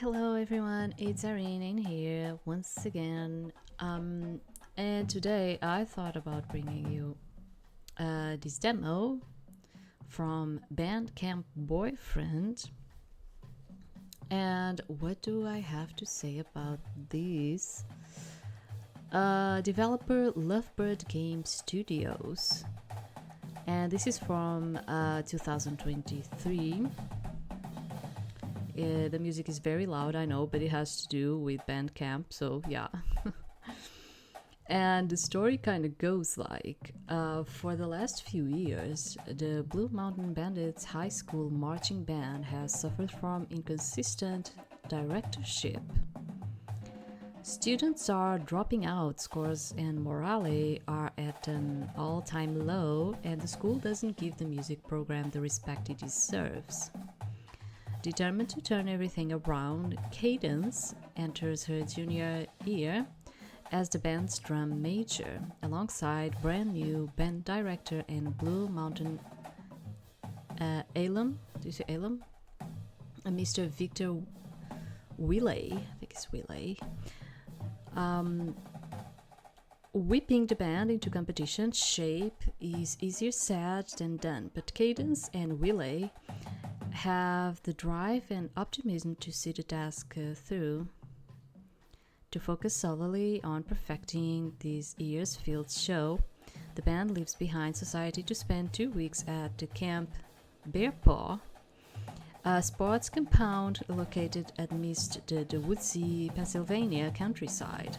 Hello everyone, it's Irene in here once again. And today I thought about bringing you this demo from band Camp Boyfriend. And what do I have to say about this? Developer Lovebird Game Studios. And this is from 2023. The music is very loud, I know, but it has to do with Bandcamp, so yeah. And the story kind of goes like, for the last few years, the Blue Mountain Bandits high school marching band has suffered from inconsistent directorship. Students are dropping out, scores and morale are at an all-time low, and the school doesn't give the music program the respect it deserves. Determined to turn everything around, Cadence enters her junior year as the band's drum major, alongside brand new band director and Blue Mountain alum. Do you say alum? Mr. Victor Wiley, I think it's Wiley. Whipping the band into competition shape is easier said than done, but Cadence and Wiley have the drive and optimism to see the task through. To focus solely on perfecting this year's field show, the band leaves behind society to spend 2 weeks at the Camp Bearpaw, a sports compound located amidst the woodsy Pennsylvania countryside.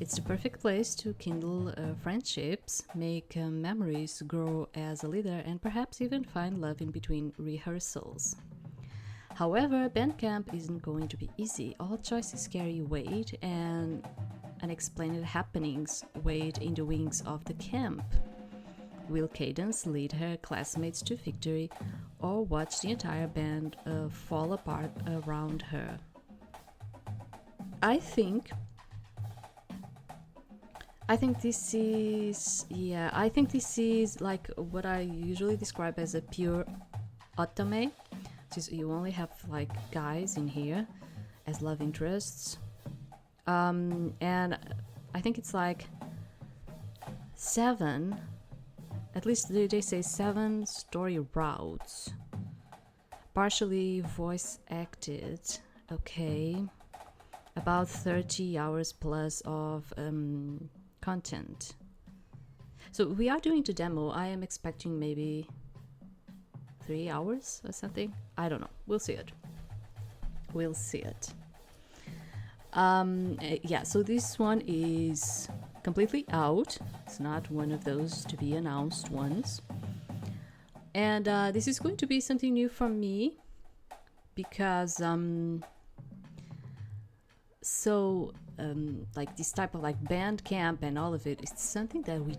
It's the perfect place to kindle friendships, make memories, grow as a leader, and perhaps even find love in between rehearsals. However, band camp isn't going to be easy. All choices carry weight, and unexplained happenings wait in the wings of the camp. Will Cadence lead her classmates to victory, or watch the entire band fall apart around her? I think this is like what I usually describe as a pure Otome. Just you only have like guys in here as love interests, and I think it's like 7, at least they say 7 story routes, partially voice acted. Okay, about 30 hours plus of content. So we are doing the demo. I am expecting maybe 3 hours or something. I don't know. We'll see it. Yeah, so this one is completely out. It's not one of those to be announced ones. And this is going to be something new for me because like this type of like band camp and all of it, it's something that we,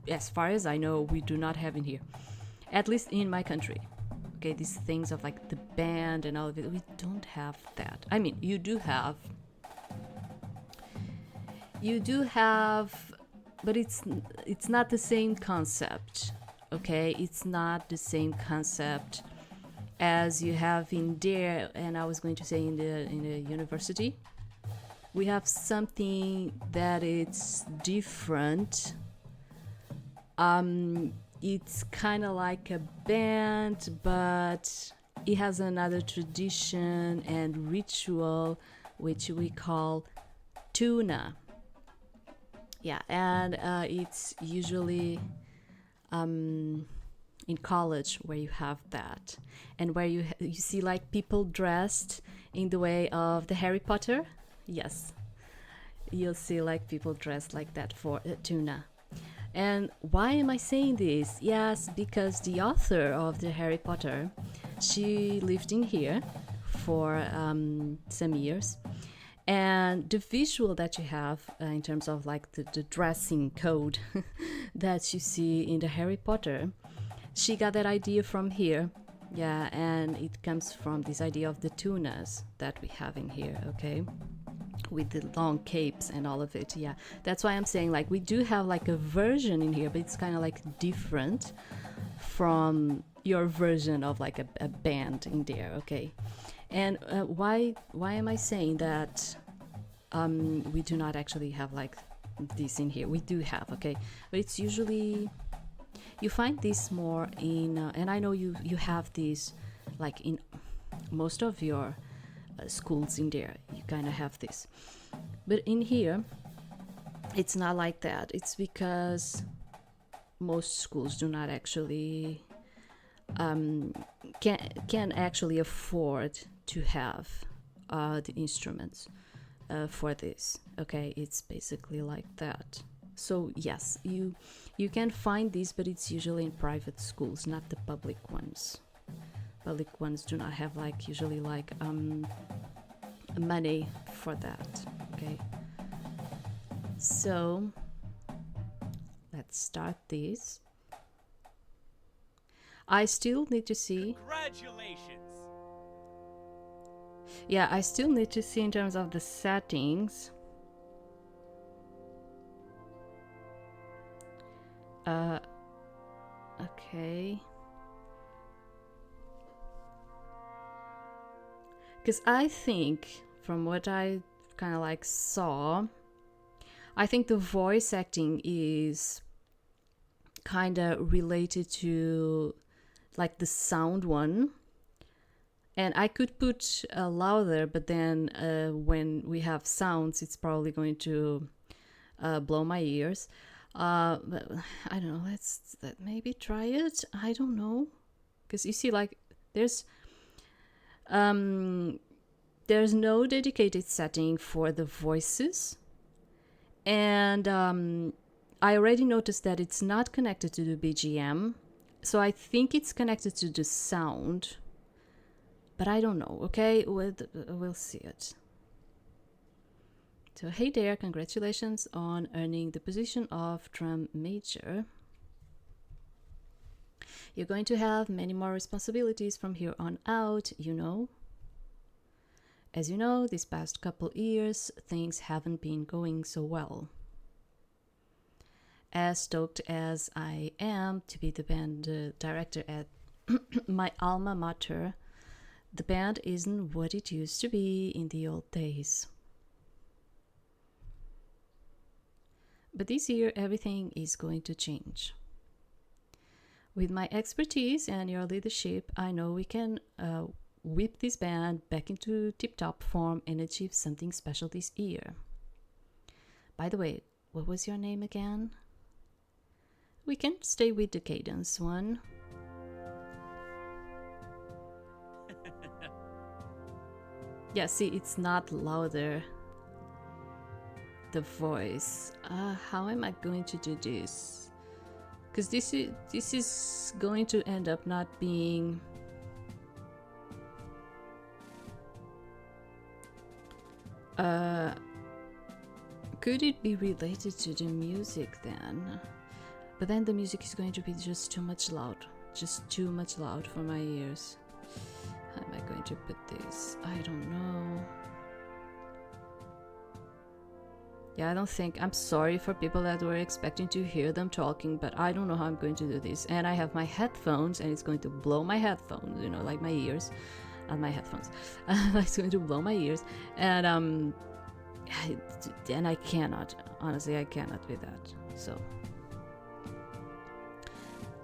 as far as I know, we do not have in here, at least in my country. Okay, these things of like the band and all of it, we don't have that. I mean, you do have, but it's not the same concept. Okay, it's not the same concept as you have in there, and I was going to say in the university. We have something that it's different. It's kind of like a band, but it has another tradition and ritual, which we call tuna. Yeah, and it's usually in college where you have that, and where you see like people dressed in the way of the Harry Potter. Yes, you'll see like people dressed like that for tuna. And why am I saying this? Yes, because the author of the Harry Potter, she lived in here for some years, and the visual that you have in terms of like the dressing code that you see in the Harry Potter, she got that idea from here. Yeah, and it comes from this idea of the tunas that we have in here, okay? With the long capes and all of it. Yeah, that's why I'm saying like we do have like a version in here, but it's kind of like different from your version of like a band in there, okay? And why am I saying that we do not actually have like this in here? We do have, okay, but it's usually you find this more in and I know you have these like in most of your schools in there. You kind of have this, but in here it's not like that. It's because most schools do not actually can actually afford to have the instruments for this, okay? It's basically like that. So yes, you can find these, but it's usually in private schools, not the public ones. Public ones do not have like usually like money for that, okay? So let's start this. I still need to see. Congratulations! Yeah, I still need to see in terms of the settings. Okay. Because I think, from what I kind of like saw, I think the voice acting is kind of related to like the sound one. And I could put louder, but then when we have sounds, it's probably going to blow my ears. But I don't know, let's maybe try it. I don't know. Because you see, like, there's no dedicated setting for the voices. And I already noticed that it's not connected to the BGM. So I think it's connected to the sound. But I don't know, okay? We'll see it. So hey there, congratulations on earning the position of drum major. You're going to have many more responsibilities from here on out, you know. As you know, these past couple years, things haven't been going so well. As stoked as I am to be the band director at my alma mater, the band isn't what it used to be in the old days. But this year, everything is going to change. With my expertise and your leadership, I know we can whip this band back into tip-top form and achieve something special this year. By the way, what was your name again? We can stay with the Cadence one. Yeah, see, it's not louder. The voice. How am I going to do this? Because this is going to end up not being. Could it be related to the music then? But then the music is going to be just too much loud. Just too much loud for my ears. How am I going to put this? I don't know. Yeah, I don't think. I'm sorry for people that were expecting to hear them talking, but I don't know how I'm going to do this. And I have my headphones, and it's going to blow my headphones, you know, like my ears. And my headphones. It's going to blow my ears. And I cannot. Honestly, I cannot with that. So.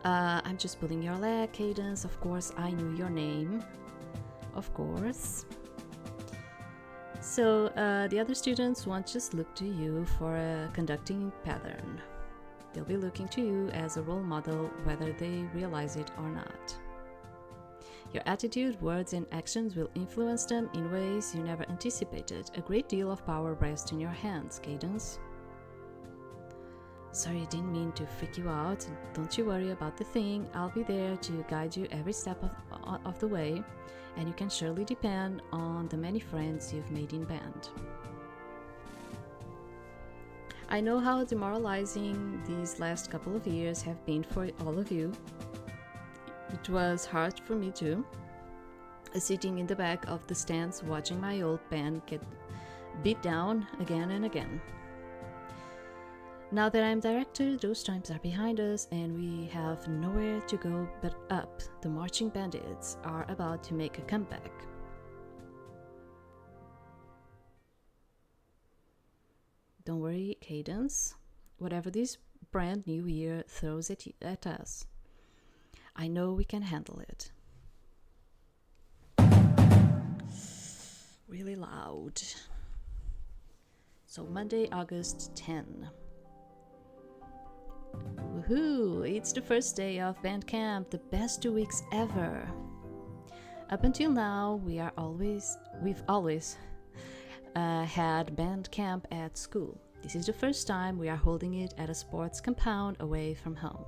I'm just pulling your leg, Cadence. Of course, I knew your name. Of course. So the other students won't just look to you for a conducting pattern. They'll be looking to you as a role model, whether they realize it or not. Your attitude, words, and actions will influence them in ways you never anticipated. A great deal of power rests in your hands, Cadence. Sorry, I didn't mean to freak you out. Don't you worry about the thing. I'll be there to guide you every step of the way, and you can surely depend on the many friends you've made in band. I know how demoralizing these last couple of years have been for all of you. It was hard for me too, sitting in the back of the stands watching my old band get beat down again and again. Now that I'm director, those times are behind us and we have nowhere to go but up. The marching bandits are about to make a comeback. Don't worry, Cadence. Whatever this brand new year throws at us, I know we can handle it. Really loud. So Monday, August 10. Woohoo! It's the first day of band camp, the best 2 weeks ever. Up until now, we've always had band camp at school. This is the first time we are holding it at a sports compound away from home.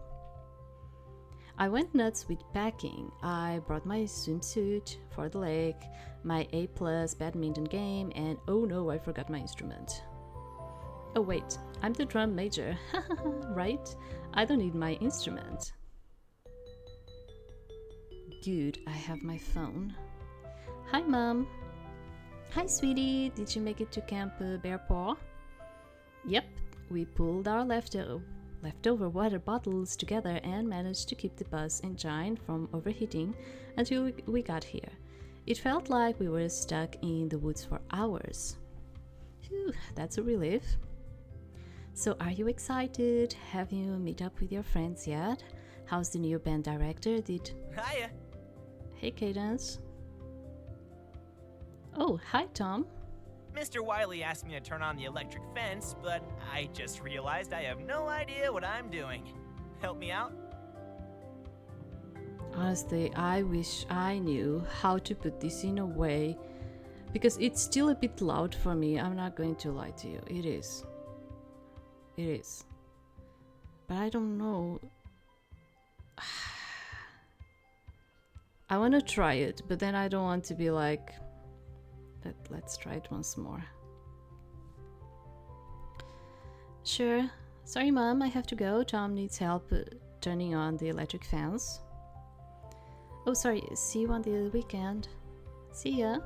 I went nuts with packing. I brought my swimsuit for the lake, my A+ badminton game, and oh no, I forgot my instrument. Oh wait, I'm the drum major, right? I don't need my instrument. Dude, I have my phone. Hi Mom. Hi sweetie, did you make it to Camp Bearpaw? Yep, we pulled our leftover water bottles together and managed to keep the bus engine from overheating until we got here. It felt like we were stuck in the woods for hours. Phew, that's a relief. So are you excited? Have you met up with your friends yet? How's the new band director? Hiya! Hey Cadence. Oh, hi Tom. Mr. Wiley asked me to turn on the electric fence, but I just realized I have no idea what I'm doing. Help me out? Honestly, I wish I knew how to put this in a way, because it's still a bit loud for me. I'm not going to lie to you. It is. But I don't know. I want to try it, but then I don't want to be like, let's try it once more. Sure. Sorry, Mom, I have to go. Tom needs help turning on the electric fans. Oh, sorry. See you on the weekend. See ya.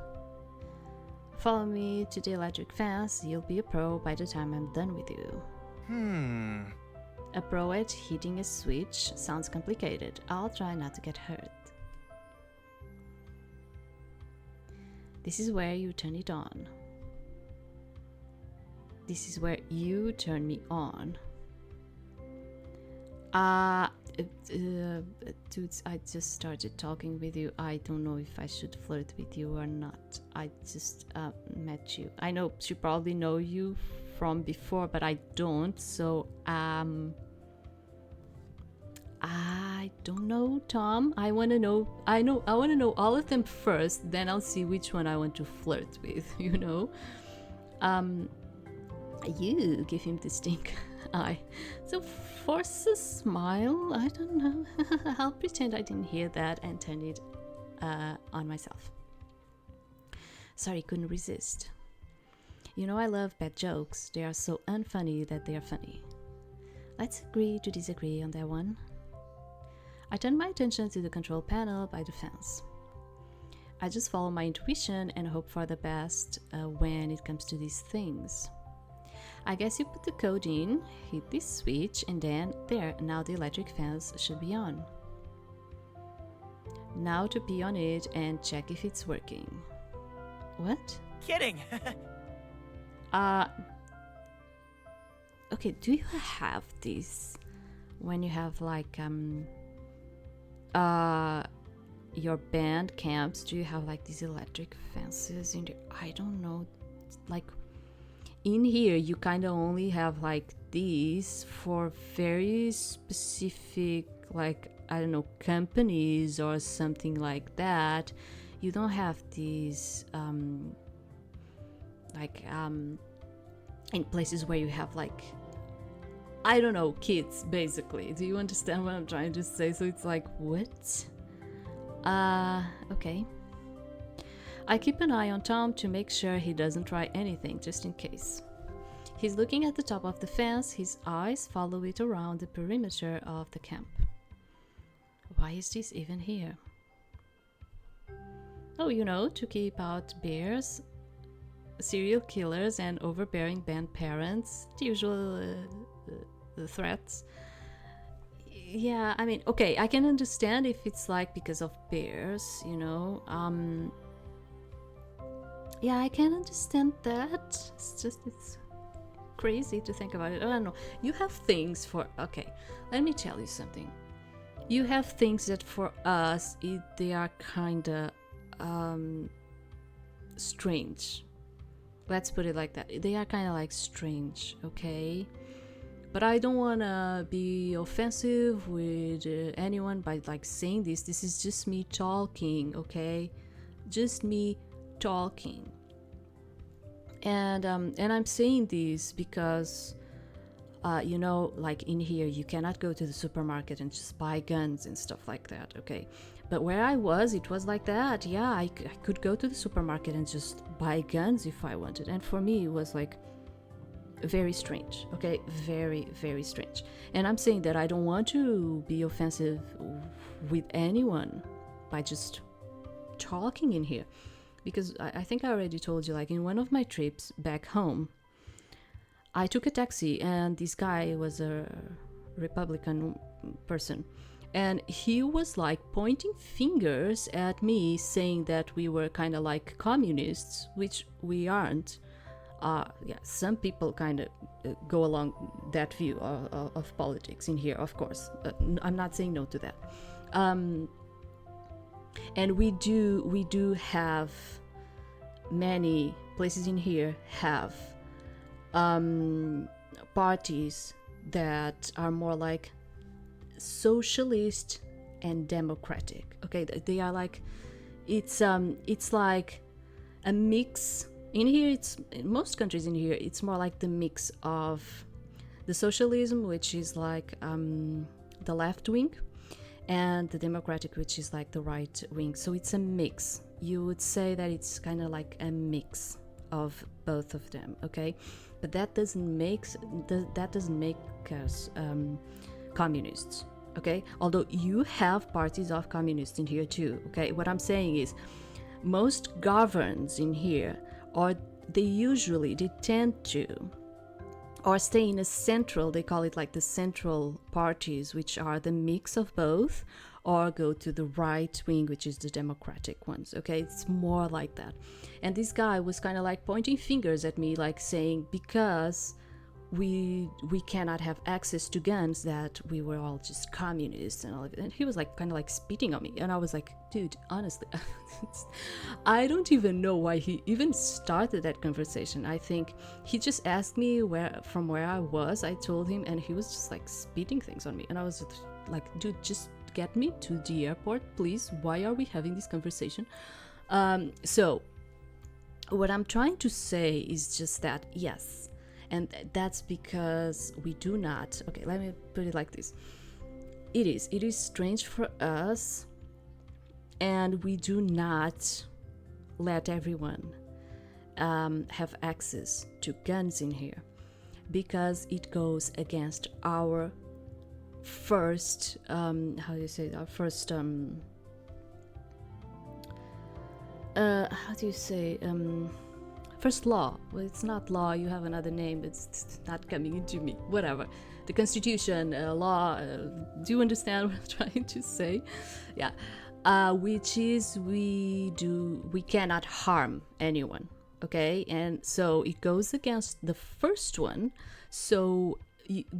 Follow me to the electric fans. You'll be a pro by the time I'm done with you. A pro at hitting a switch sounds complicated. I'll try not to get hurt. This is where you turn it on. This is where you turn me on. Dudes, I just started talking with you. I don't know if I should flirt with you or not. I just met you. I know she probably know you from before, but I don't. So I don't know, Tom. I want to know. I want to know all of them first. Then I'll see which one I want to flirt with. You know. You give him the stink eye. So force a smile. I don't know. I'll pretend I didn't hear that and turn it on myself. Sorry, couldn't resist. You know I love bad jokes. They are so unfunny that they are funny. Let's agree to disagree on that one. I turn my attention to the control panel by the fence. I just follow my intuition and hope for the best when it comes to these things. I guess you put the code in, hit this switch, and then there, now the electric fence should be on. Now to pee on it and check if it's working. What? Kidding! Okay, do you have this when you have like your band camps? Do you have like these electric fences in there? I don't know, like in here you kind of only have like these for very specific, like I don't know, companies or something like that. You don't have these in places where you have like, I don't know, kids basically. Do you understand what I'm trying to say? So it's like, what? Okay. I keep an eye on Tom to make sure he doesn't try anything, just in case. He's looking at the top of the fence. His eyes follow it around the perimeter of the camp. Why is this even here? Oh, you know, to keep out bears, serial killers, and overbearing band parents. The usual the threats. Yeah, I mean, okay, I can understand if it's like because of bears, you know. Yeah, I can understand that. It's crazy to think about it. I don't know. You have things for, okay, let me tell you something. You have things that for us, they are kind of strange. Let's put it like that. They are kind of like strange, okay? But I don't want to be offensive with anyone by like saying this. This is just me talking, okay? Just me talking. And I'm saying this because you know, like in here you cannot go to the supermarket and just buy guns and stuff like that, okay? But where I was, it was like that. Yeah, I could go to the supermarket and just buy guns if I wanted. And for me, it was like very strange, okay? Very, very strange. And I'm saying that I don't want to be offensive with anyone by just talking in here. Because I think I already told you, like in one of my trips back home, I took a taxi and this guy was a Republican person. And he was like pointing fingers at me saying that we were kind of like communists, which we aren't. Yeah, some people kind of go along that view of politics in here, of course. I'm not saying no to that. And we do have many places in here have parties that are more like socialist and democratic. Okay, they are like it's like a mix. In here, it's in most countries in here, it's more like the mix of the socialism, which is like the left wing, and the democratic, which is like the right wing. So it's a mix. You would say that it's kind of like a mix of both of them, okay? But that doesn't make us communists, okay? Although you have parties of communists in here too, okay? What I'm saying is most governs in here, or they tend to, or stay in a central, they call it like the central parties, which are the mix of both, or go to the right wing, which is the democratic ones, okay? It's more like that. And this guy was kind of like pointing fingers at me, like saying, because we cannot have access to guns, that we were all just communists and all of it. And he was like kind of like spitting on me, and I was like, dude, honestly, I don't even know why he even started that conversation. I think he just asked me from where I was. I told him, and he was just like spitting things on me, and I was like, dude, just get me to the airport, please. Why are we having this conversation? So what I'm trying to say is just that, yes. And that's because we do not, okay, let me put it like this. It is strange for us, and we do not let everyone have access to guns in here, because it goes against our first, first law. Well, it's not law, you have another name, it's not coming into me, whatever. The Constitution, law, do you understand what I'm trying to say? Yeah, which is we cannot harm anyone, okay? And so it goes against the first one, so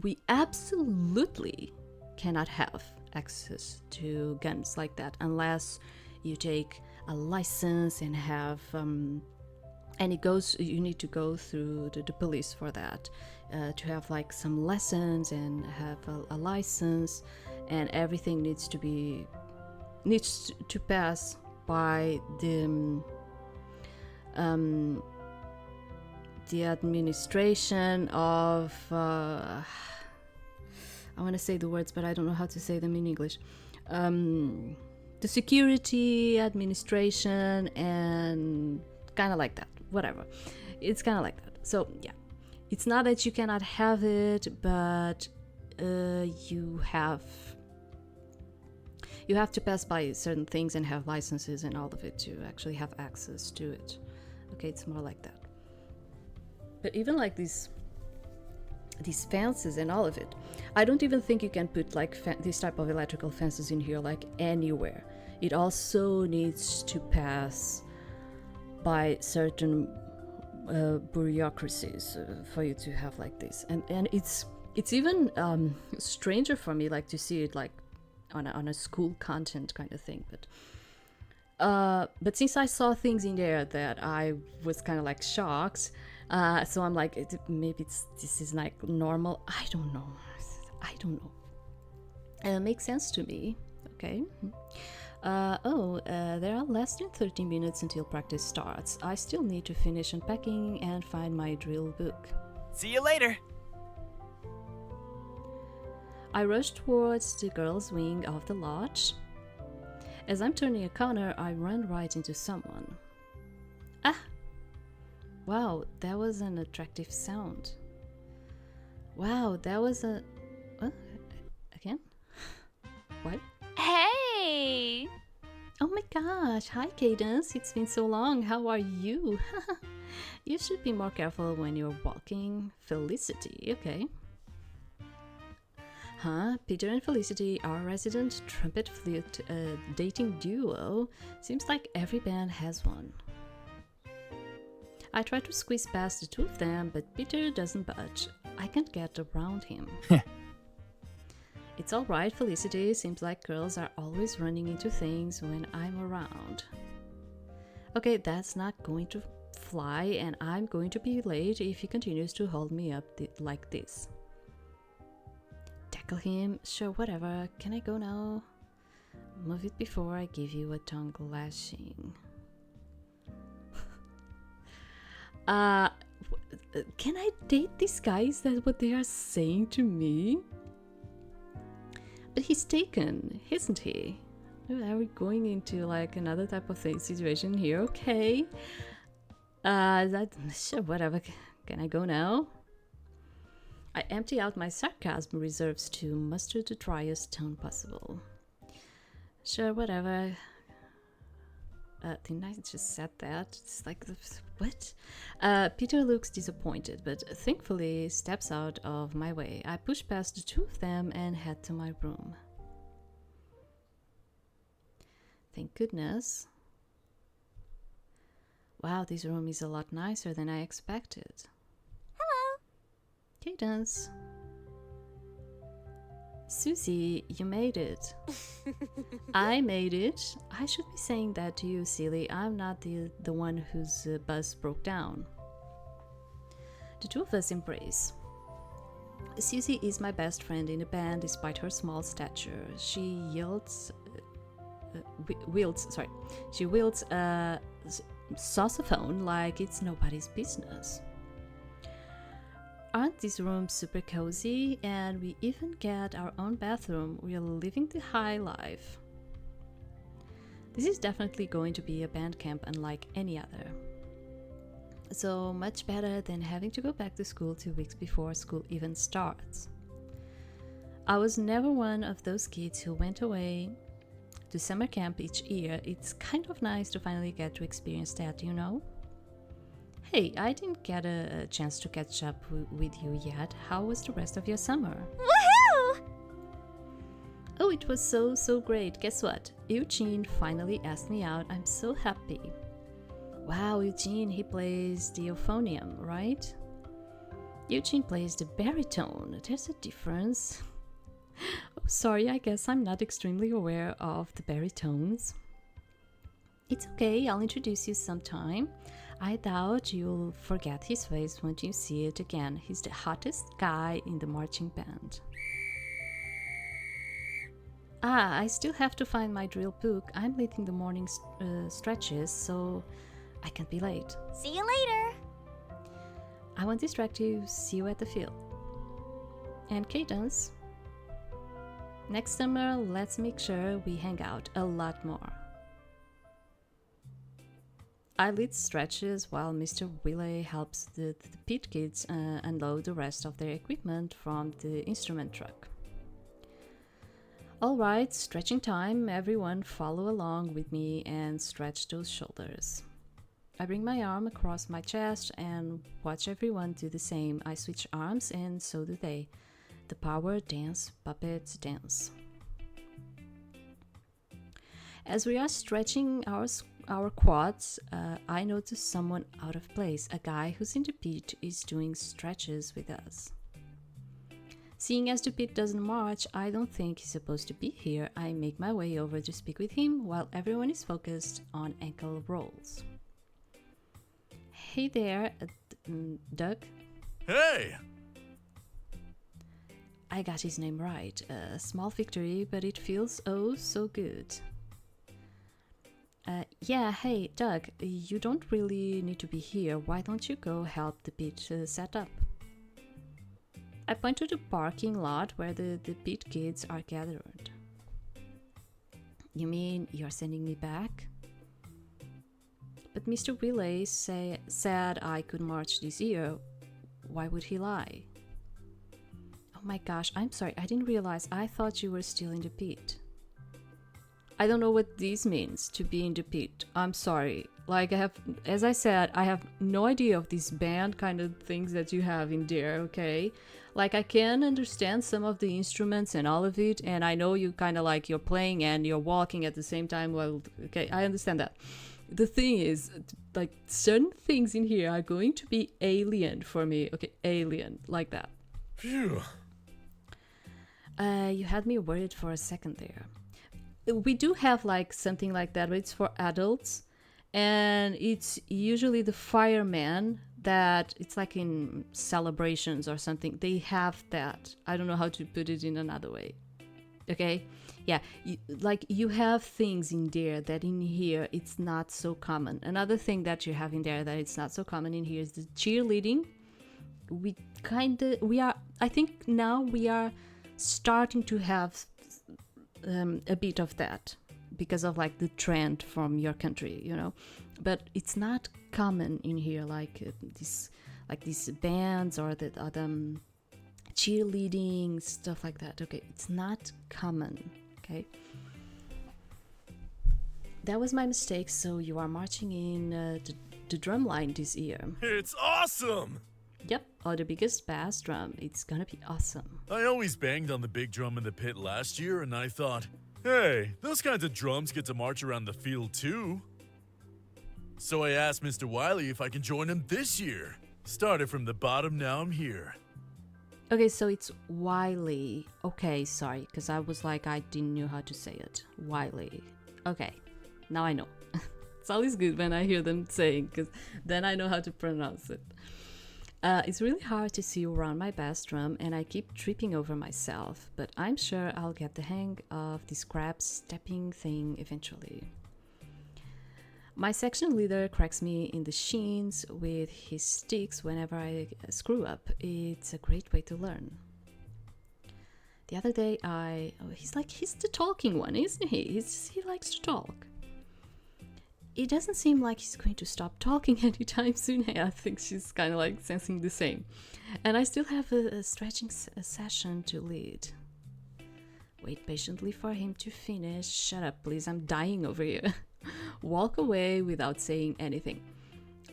we absolutely cannot have access to guns like that unless you take a license and have and you need to go through the police for that, to have like some lessons and have a license, and everything needs to pass by the administration of I want to say the words, but I don't know how to say them in English. The security administration, and kind of like that, whatever. It's kind of like that. So yeah, it's not that you cannot have it, but you have to pass by certain things and have licenses and all of it to actually have access to it. Okay, it's more like that. But even like this these fences and all of it. I don't even think you can put like this type of electrical fences in here like anywhere. It also needs to pass by certain bureaucracies for you to have like this, and it's even stranger for me like to see it like on a school content kind of thing, but since I saw things in there that I was kind of like shocked, so I'm like, maybe this is like normal. I don't know. It makes sense to me. Okay. There are less than 30 minutes until practice starts. I still need to finish unpacking and find my drill book. See you later! I rush towards the girls' wing of the lodge. As I'm turning a corner, I run right into someone. Ah! Wow, that was an attractive sound. Wow, that was a... Again? What? Hey! Oh my gosh, hi Cadence, it's been so long, how are you? You should be more careful when you're walking. Felicity, okay. Huh? Peter and Felicity, our resident trumpet flute dating duo. Seems like every band has one. I try to squeeze past the two of them, but Peter doesn't budge. I can't get around him. It's alright, Felicity. Seems like girls are always running into things when I'm around. Okay, that's not going to fly, and I'm going to be late if he continues to hold me up like this. Tackle him? Sure, whatever. Can I go now? Move it before I give you a tongue lashing. Can I date these guys? That's what they are saying to me? But he's taken, isn't he? Are we going into like another type of situation here? Okay. Sure, whatever. Can I go now? I empty out my sarcasm reserves to muster the driest tone possible. Sure, whatever. Didn't I just said that? It's like, what? Peter looks disappointed, but thankfully steps out of my way. I push past the two of them and head to my room. Thank goodness. Wow, this room is a lot nicer than I expected. Hello. Cadence. Susie, you made it. I made it. I should be saying that to you, silly. I'm not the one whose bus broke down. The two of us embrace. Susie is my best friend in the band despite her small stature. She wields a saxophone like it's nobody's business. Aren't these rooms super cozy? And we even get our own bathroom. We're living the high life. This is definitely going to be a band camp unlike any other. So much better than having to go back to school 2 weeks before school even starts. I was never one of those kids who went away to summer camp each year. It's kind of nice to finally get to experience that, you know? Hey, I didn't get a chance to catch up with you yet. How was the rest of your summer? Woohoo! Oh, it was so great. Guess what? Eugene finally asked me out. I'm so happy. Wow, Eugene, he plays the euphonium, right? Eugene plays the baritone. There's a difference. Oh, sorry, I guess I'm not extremely aware of the baritones. It's okay, I'll introduce you sometime. I doubt you'll forget his face when you see it again. He's the hottest guy in the marching band. I still have to find my drill book. I'm leading the morning stretches, so I can't be late. See you later. I won't distract you. See you at the field. And Cadence, next summer, let's make sure we hang out a lot more. I lead stretches while Mr. Wiley helps the pit kids unload the rest of their equipment from the instrument truck. Alright, stretching time. Everyone follow along with me and stretch those shoulders. I bring my arm across my chest and watch everyone do the same. I switch arms and so do they. The power dance, puppets dance. As we are stretching our quads, I notice someone out of place. A guy who's in the pit is doing stretches with us. Seeing as the pit doesn't march, I don't think he's supposed to be here. I make my way over to speak with him while everyone is focused on ankle rolls. Hey there, Doug. Hey! I got his name right. A small victory, but it feels oh so good. Yeah, hey, Doug, you don't really need to be here. Why don't you go help the pit set up? I point to the parking lot where the pit kids are gathered. You mean you're sending me back? But Mr. Wiley said I could march this year. Why would he lie? Oh my gosh, I'm sorry, I didn't realize. I thought you were still in the pit. I don't know what this means, to be in the pit. I'm sorry. Like, as I said, I have no idea of these band kind of things that you have in there, okay? Like, I can understand some of the instruments and all of it, and I know you kind of like you're playing and you're walking at the same time. Well, okay, I understand that. The thing is, like, certain things in here are going to be alien for me. Okay, alien, like that. Phew. You had me worried for a second there. We do have like something like that, but it's for adults, and it's usually the firemen that it's like in celebrations or something. They have that. I don't know how to put it in another way. Okay, yeah, you have things in there that in here it's not so common. Another thing that you have in there that it's not so common in here is the cheerleading. I think now we are starting to have a bit of that because of like the trend from your country, you know, but it's not common in here like these bands or the cheerleading stuff like that. Okay, it's not common. Okay, that was my mistake. So you are marching in the drum line this year. It's awesome! Yep, or the biggest bass drum. It's gonna be awesome. I always banged on the big drum in the pit last year, and I thought, hey, those kinds of drums get to march around the field too. So I asked Mr. Wiley if I can join him this year. Started from the bottom, now I'm here. Okay, so it's Wiley. Okay, sorry, because I was like, I didn't know how to say it. Wiley. Okay, now I know. It's always good when I hear them saying, because then I know how to pronounce it. It's really hard to see around my bass drum, and I keep tripping over myself, but I'm sure I'll get the hang of this crab stepping thing eventually. My section leader cracks me in the shins with his sticks whenever I screw up. It's a great way to learn. The other day he's the talking one, isn't he? He likes to talk. It doesn't seem like he's going to stop talking anytime soon. I think she's kind of like sensing the same. And I still have a stretching session to lead. Wait patiently for him to finish. Shut up, please. I'm dying over here. Walk away without saying anything.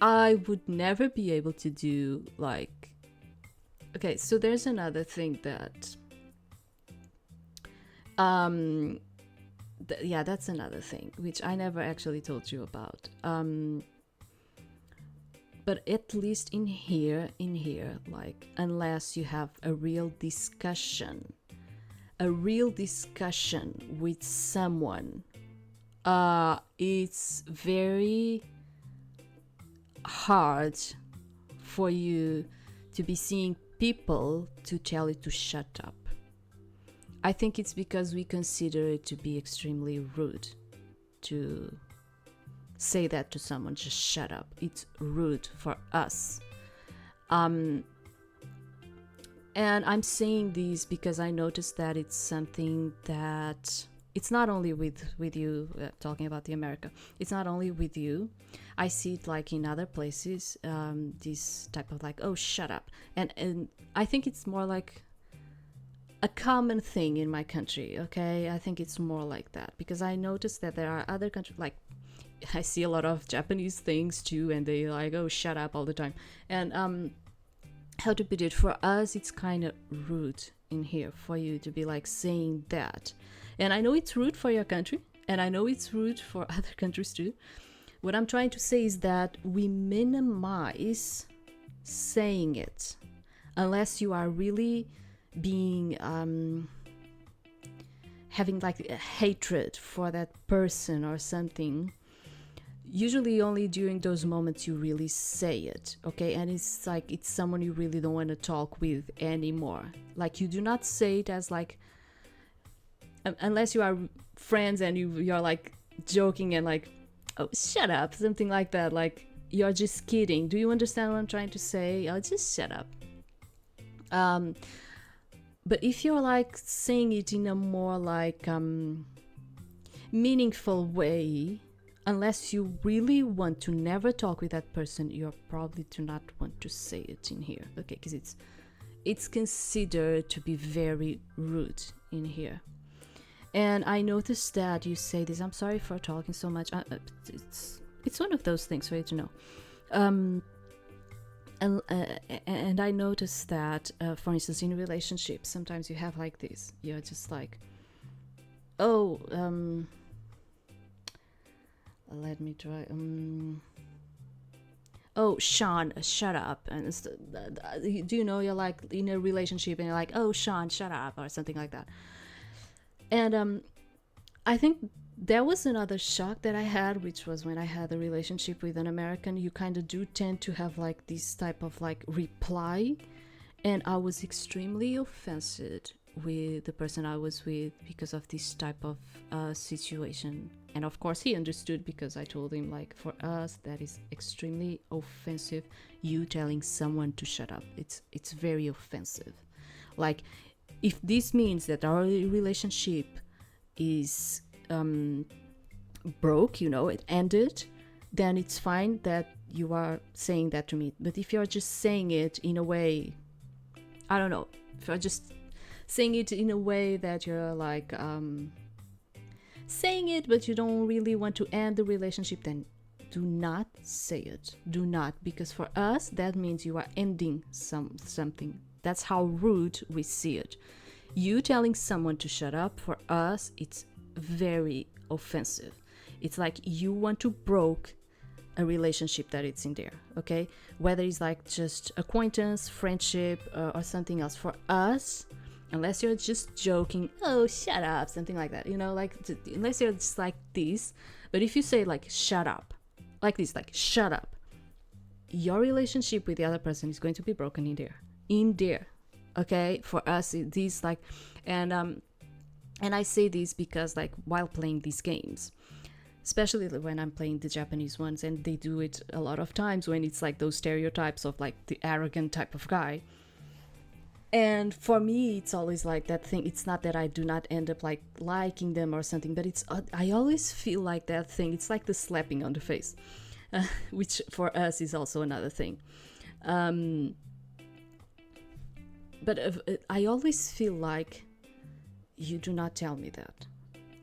I would never be able to do like... Okay, so there's another thing that... yeah, that's another thing which I never actually told you about. But at least in here, like, unless you have a real discussion with someone, it's very hard for you to be seeing people to tell you to shut up. I think it's because we consider it to be extremely rude to say that to someone, just shut up. It's rude for us. And I'm saying this because I noticed that it's something that it's not only with you, talking about the America, it's not only with you. I see it like in other places, this type of like, oh, shut up. And I think it's more like a common thing in my country, okay? I think it's more like that because I noticed that there are other countries, like I see a lot of Japanese things too, and they like, oh, shut up all the time. And how to put it, for us it's kind of rude in here for you to be like saying that. And I know it's rude for your country, and I know it's rude for other countries too. What I'm trying to say is that we minimize saying it unless you are really being having like a hatred for that person or something. Usually only during those moments you really say it, okay? And it's like it's someone you really don't want to talk with anymore. Like you do not say it as like unless you are friends and you're like joking and like, oh, shut up, something like that, like you're just kidding. Do you understand what I'm trying to say? Oh, just shut up. But if you're like saying it in a more like meaningful way, unless you really want to never talk with that person, you probably do not want to say it in here, okay? Because it's considered to be very rude in here. And I noticed that you say this. I'm sorry for talking so much. It's one of those things for you to know. And I noticed that, for instance, in relationships, sometimes you have like this. You're just like, oh, let me try. Oh, Sean, shut up. And do you know, you're like in a relationship and you're like, oh, Sean, shut up, or something like that. And I think there was another shock that I had, which was when I had a relationship with an American. You kind of do tend to have like this type of like reply, and I was extremely offended with the person I was with because of this type of situation. And of course he understood, because I told him like, for us that is extremely offensive, you telling someone to shut up. It's very offensive. Like, if this means that our relationship is broke, you know, it ended, then it's fine that you are saying that to me. But if you're just saying it in a way, I don't know, if you're just saying it in a way that you're like saying it but you don't really want to end the relationship, then do not say it. Do not, because for us that means you are ending something. That's how rude we see it. You telling someone to shut up, for us it's very offensive. It's like you want to broke a relationship that it's in there, okay? Whether it's like just acquaintance, friendship, or something else. For us, unless you're just joking, oh, shut up, something like that, you know, like, unless you're just like this. But if you say like shut up, like this, like shut up, your relationship with the other person is going to be broken in there, okay? For us, these like, and I say this because like while playing these games, especially when I'm playing the Japanese ones, and they do it a lot of times when it's like those stereotypes of like the arrogant type of guy. And for me, it's always like that thing. It's not that I do not end up like liking them or something, but it's I always feel like that thing. It's like the slapping on the face, which for us is also another thing. But I always feel like you do not tell me that.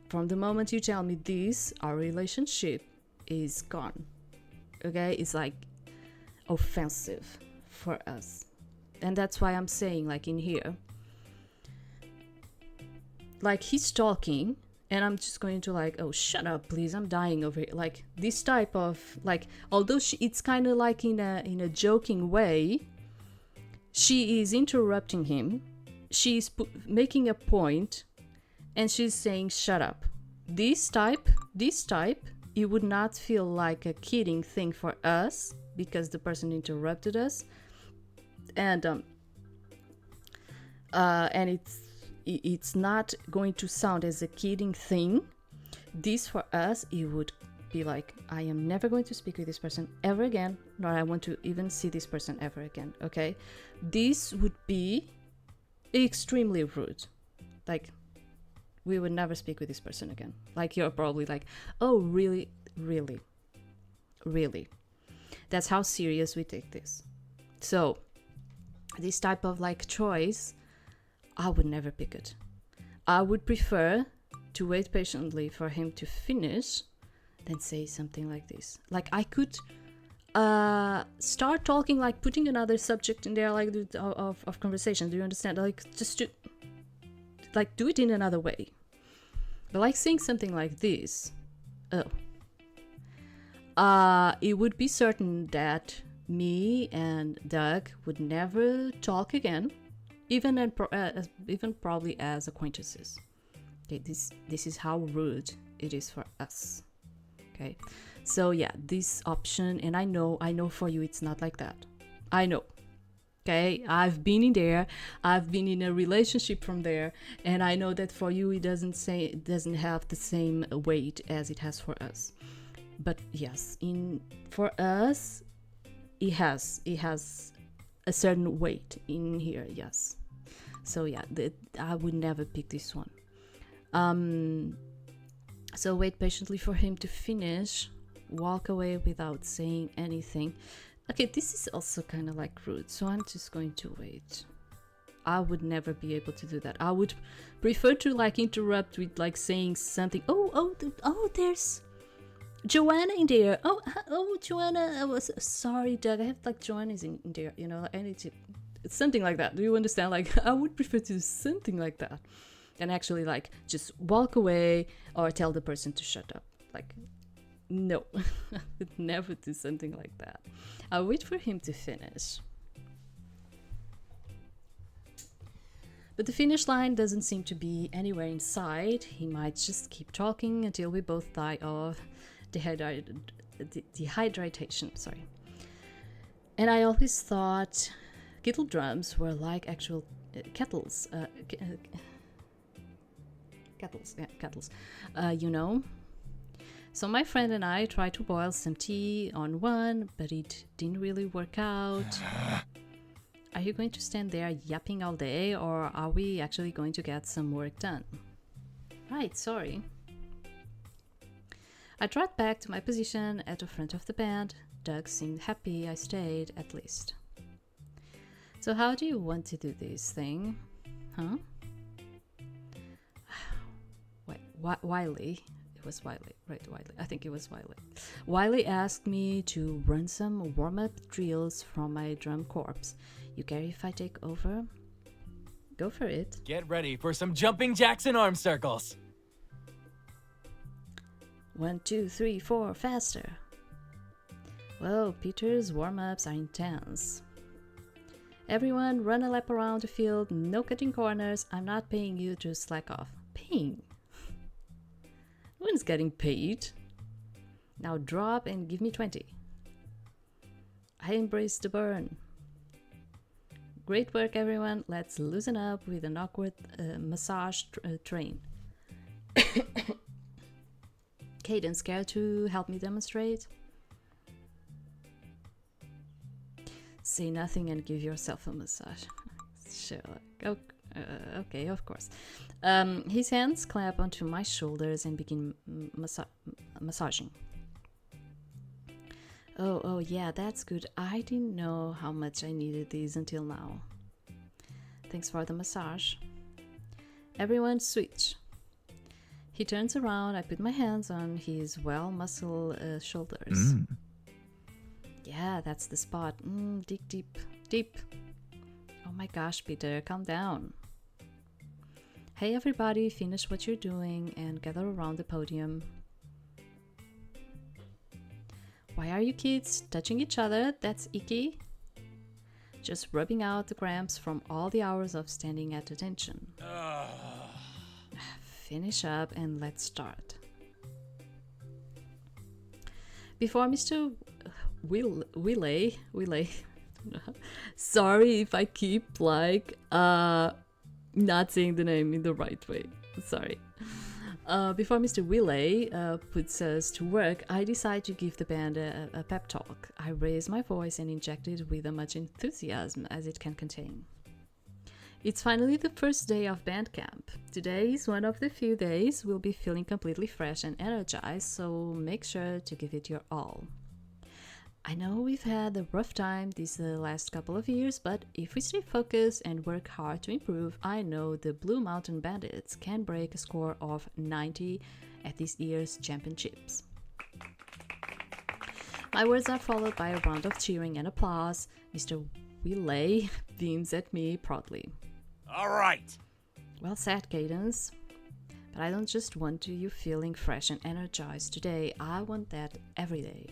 From the moment you tell me this, our relationship is gone. Okay? It's like offensive for us. And that's why I'm saying, like in here, like he's talking and I'm just going to like, oh, shut up, please, I'm dying over here. Like this type of like, although it's kind of like in a joking way, she is interrupting him. She's making a point and she's saying, shut up. This type, it would not feel like a kidding thing for us because the person interrupted us. And it's not going to sound as a kidding thing. This for us, it would be like, I am never going to speak with this person ever again, nor I want to even see this person ever again, okay? This would be extremely rude. Like, we would never speak with this person again. Like, you're probably like, oh, really, really, really? That's how serious we take this. So this type of like choice, I would never pick it. I would prefer to wait patiently for him to finish then say something like this. Like I could start talking, like putting another subject in there, like of conversation. Do you understand? Like just to like do it in another way. But like saying something like this, it would be certain that me and Doug would never talk again, even probably as acquaintances. Okay, this is how rude it is for us. Okay, so yeah, this option, and I know for you it's not like that. I know. Okay, I've been in there, I've been in a relationship from there, and I know that for you it doesn't have the same weight as it has for us. But yes, for us it has a certain weight in here. Yes, so yeah, I would never pick this one. So wait patiently for him to finish, walk away without saying anything. Okay, this is also kind of like rude, so I'm just going to wait. I would never be able to do that. I would prefer to like interrupt with like saying something. Oh, there's Joanna in there. Oh, Joanna, I was sorry, Doug. I have like Joanna's in there, you know. I need to, something like that. Do you understand? Like I would prefer to do something like that, and actually like just walk away or tell the person to shut up. Like, no, I would never do something like that. I'll wait for him to finish. But the finish line doesn't seem to be anywhere in sight. He might just keep talking until we both die of dehydration. Sorry. And I always thought kettle drums were like actual kettles. Kettles. You know. So my friend and I tried to boil some tea on one, but it didn't really work out. Are you going to stand there yapping all day, or are we actually going to get some work done? Right, sorry. I trot back to my position at the front of the band. Doug seemed happy I stayed, at least. So how do you want to do this thing? Huh? Wait, Wiley. It was Wiley, right? Wiley. I think it was Wiley. Wiley asked me to run some warm-up drills from my drum corps. You care if I take over? Go for it. Get ready for some jumping jacks and arm circles. 1, 2, 3, 4, faster. Whoa, Peter's warm-ups are intense. Everyone run a lap around the field, no cutting corners. I'm not paying you to slack off. Paying? No one's getting paid. Now drop and give me 20. I embrace the burn. Great work, everyone. Let's loosen up with an awkward massage train. Cadence, care to help me demonstrate? Say nothing and give yourself a massage. Sure. Okay, of course. His hands clamp onto my shoulders and begin massaging. Oh, yeah, that's good. I didn't know how much I needed these until now. Thanks for the massage. Everyone switch. He turns around. I put my hands on his well-muscled shoulders. Yeah, that's the spot. Dig deep. Oh my gosh, Peter, calm down. Hey everybody, finish what you're doing and gather around the podium. Why are you kids touching each other? That's icky. Just rubbing out the cramps from all the hours of standing at attention. Finish up and let's start. Before Mr. Wiley, sorry if I keep like not saying the name in the right way. Sorry. Before Mr. Wiley puts us to work, I decide to give the band a pep talk. I raise my voice and inject it with as much enthusiasm as it can contain. It's finally the first day of band camp. Today is one of the few days we'll be feeling completely fresh and energized, so make sure to give it your all. I know we've had a rough time these last couple of years, but if we stay focused and work hard to improve, I know the Blue Mountain Bandits can break a score of 90 at this year's championships. My words are followed by a round of cheering and applause. Mr. Wiley beams at me proudly. All right. Well said, Cadence. But I don't just want you feeling fresh and energized today. I want that every day.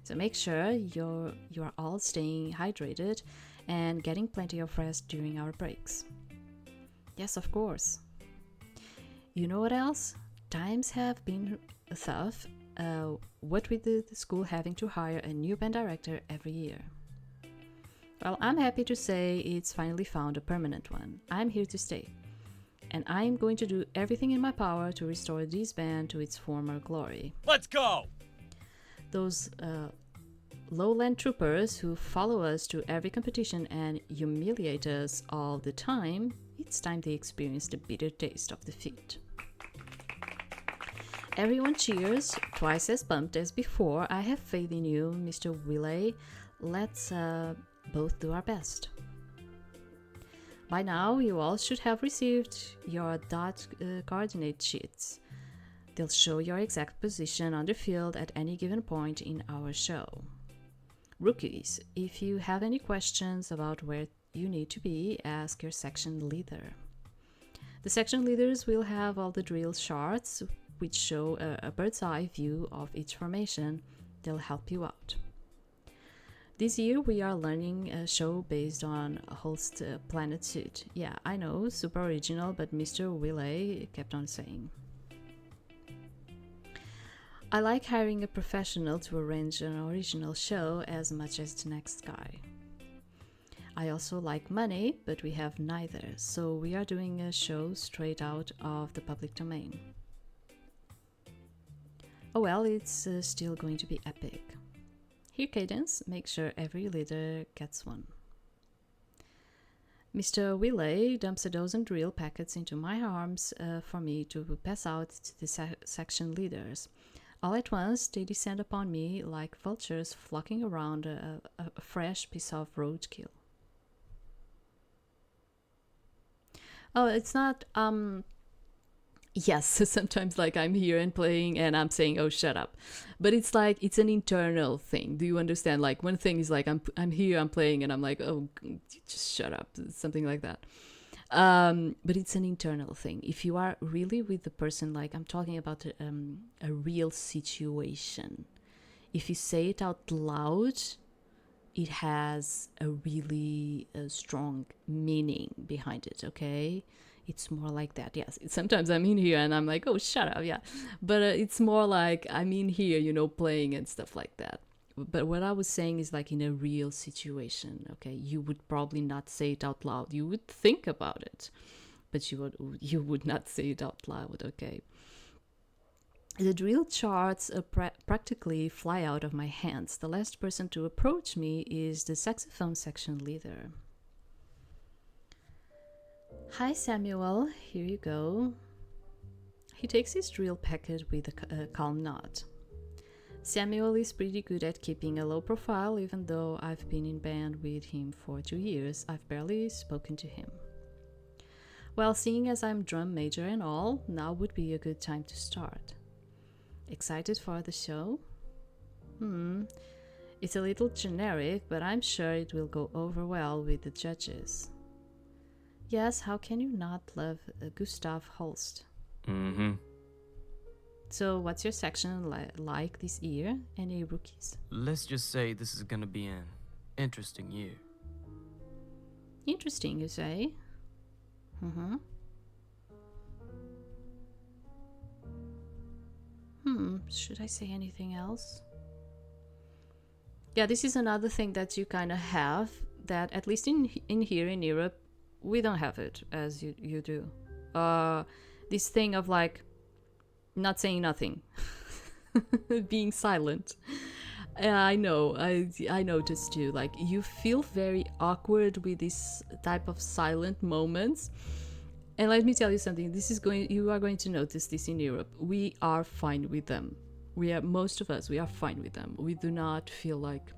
So make sure you are all staying hydrated and getting plenty of rest during our breaks. Yes, of course. You know what else? Times have been tough. What with the school having to hire a new band director every year. Well, I'm happy to say it's finally found a permanent one. I'm here to stay. And I'm going to do everything in my power to restore this band to its former glory. Let's go! Those lowland troopers who follow us to every competition and humiliate us all the time, it's time they experience the bitter taste of defeat. Everyone cheers, twice as pumped as before. I have faith in you, Mr. Wiley. Let's both do our best. By now, you all should have received your dot coordinate sheets. They'll show your exact position on the field at any given point in our show. Rookies, if you have any questions about where you need to be, ask your section leader. The section leaders will have all the drill charts, which show a bird's eye view of each formation. They'll help you out. This year we are learning a show based on Holst Planet Suit. Yeah, I know, super original, but Mr. Wiley kept on saying. I like hiring a professional to arrange an original show as much as the next guy. I also like money, but we have neither, so we are doing a show straight out of the public domain. Oh well, it's still going to be epic. Here, Cadence, make sure every leader gets one. Mr. Wiley dumps a dozen drill packets into my arms for me to pass out to the section leaders. All at once, they descend upon me like vultures flocking around a fresh piece of roadkill. Oh, it's not, yes, sometimes like I'm here and playing and I'm saying, oh, shut up. But it's like, it's an internal thing. Do you understand? Like one thing is like, I'm here, I'm playing and I'm like, oh, just shut up. Something like that. But it's an internal thing. If you are really with the person, like I'm talking about a real situation. If you say it out loud, it has a really strong meaning behind it, okay? It's more like that, yes. Sometimes I'm in here and I'm like, oh, shut up, yeah. But it's more like I'm in here, you know, playing and stuff like that. But what I was saying is like in a real situation, okay? You would probably not say it out loud. You would think about it, but you would not say it out loud, okay? The drill charts practically fly out of my hands. The last person to approach me is the saxophone section leader. Hi, Samuel. Here you go. He takes his drill packet with a calm nod. Samuel is pretty good at keeping a low profile, even though I've been in band with him for 2 years. I've barely spoken to him. Well, seeing as I'm drum major and all, now would be a good time to start. Excited for the show? It's a little generic, but I'm sure it will go over well with the judges. Yes, how can you not love Gustav Holst? Mm-hmm. So what's your section like this year? Any rookies? Let's just say this is gonna be an interesting year. Interesting, you say? Should I say anything else? Yeah, this is another thing that you kind of have, that at least in here in Europe, we don't have it as you do. This thing of like not saying nothing, being silent. I know, I noticed too. Like you feel very awkward with this type of silent moments. And let me tell you something. You are going to notice this in Europe. We are fine with them. Most of us, we are fine with them. We do not feel like,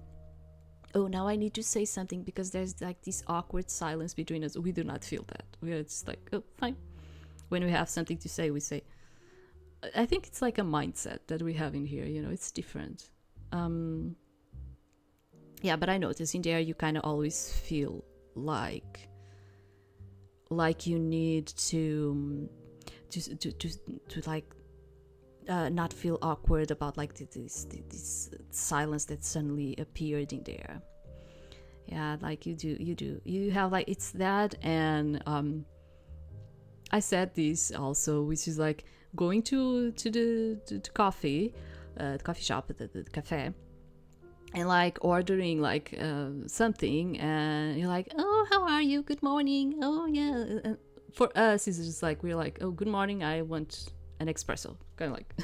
oh, now I need to say something because there's like this awkward silence between us. We do not feel that. We are just like, oh, fine. When we have something to say, we say. I think it's like a mindset that we have in here, you know, it's different. Yeah, but I notice in there you kind of always feel like you need to like not feel awkward about like this silence that suddenly appeared in there. Yeah, like you have like it's that. And I said this also, which is like going to the coffee shop, the cafe, and like ordering like something, and you're like, oh, how are you, good morning, oh yeah. And for us it's just like we're like, oh, good morning, I want an espresso, kind of like.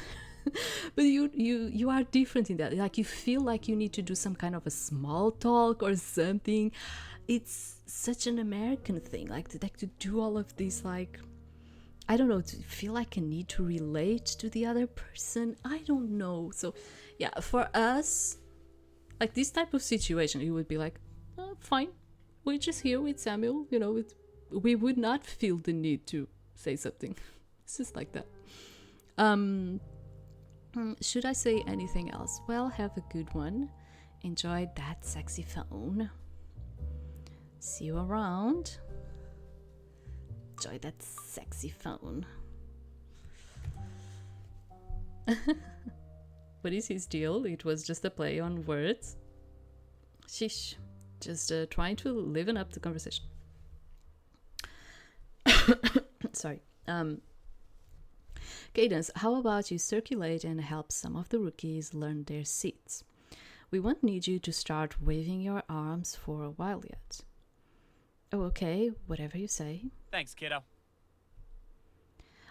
But you are different in that, like you feel like you need to do some kind of a small talk or something. It's such an American thing, like to do all of this, like I don't know, to feel like a need to relate to the other person. I don't know. So yeah, for us, like this type of situation, it would be like, oh, fine, we're just here with Samuel, you know, we would not feel the need to say something. It's just like that. Should I say anything else? Well, have a good one. Enjoy that sexy phone. See you around. Enjoy that sexy phone. What is his deal? It was just a play on words. Sheesh. Just trying to liven up the conversation. Sorry. Cadence, how about you circulate and help some of the rookies learn their seats? We won't need you to start waving your arms for a while yet. Oh, okay, whatever you say. Thanks, kiddo.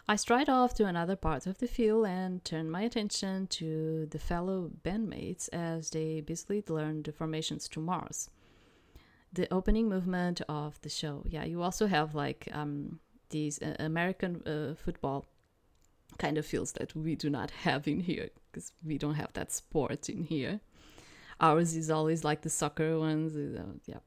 I stride off to another part of the field and turn my attention to the fellow bandmates as they busily learn the formations to Mars. The opening movement of the show. Yeah, you also have like these American football kind of feels that we do not have in here, because we don't have that sport in here. Ours is always like the soccer ones. Yeah.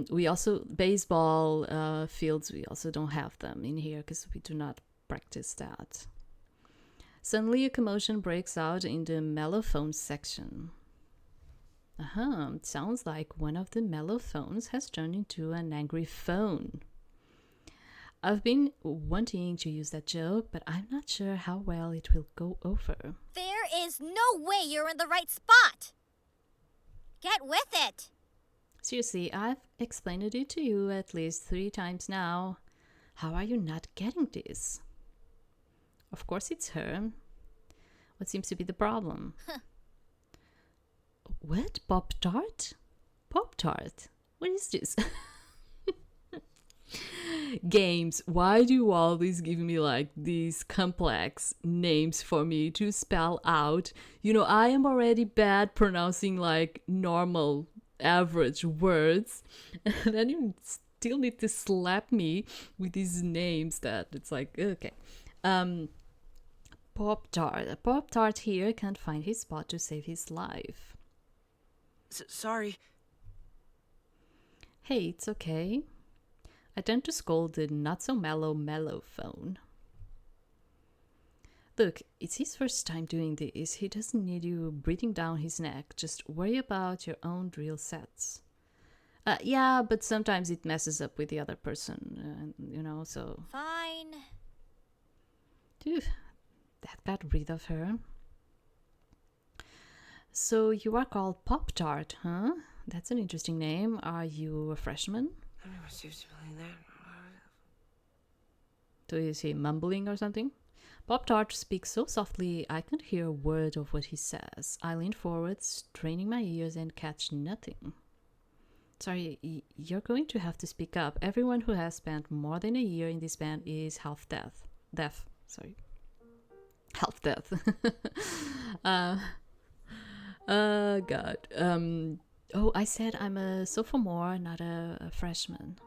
We also baseball fields. We also don't have them in here because we do not practice that. Suddenly, a commotion breaks out in the mellophone section. It sounds like one of the mellophones has turned into an angry phone. I've been wanting to use that joke, but I'm not sure how well it will go over. There is no way you're in the right spot. Get with it. Seriously, I've explained it to you at least 3 times now. How are you not getting this? Of course it's her. What seems to be the problem? What? Pop-Tart? Pop-Tart? What is this? Games, why do you always give me like these complex names for me to spell out? You know, I am already bad pronouncing like normal, average words, and then you still need to slap me with these names that it's like, okay. Pop-Tart. A Pop-Tart here can't find his spot to save his life. Sorry. Hey, it's okay. I tend to scold the not-so-mellow phone. Look, it's his first time doing this. He doesn't need you breathing down his neck. Just worry about your own drill sets. Yeah, but sometimes it messes up with the other person, you know, so... Fine. Phew, that got rid of her. So you are called Pop-Tart, huh? That's an interesting name. Are you a freshman? So is he mumbling or something? Pop-Tart speaks so softly I can't hear a word of what he says. I lean forward, straining my ears, and catch nothing. Sorry, you're going to have to speak up. Everyone who has spent more than a year in this band is half deaf. Half deaf. God. Oh, I said I'm a sophomore, not a freshman.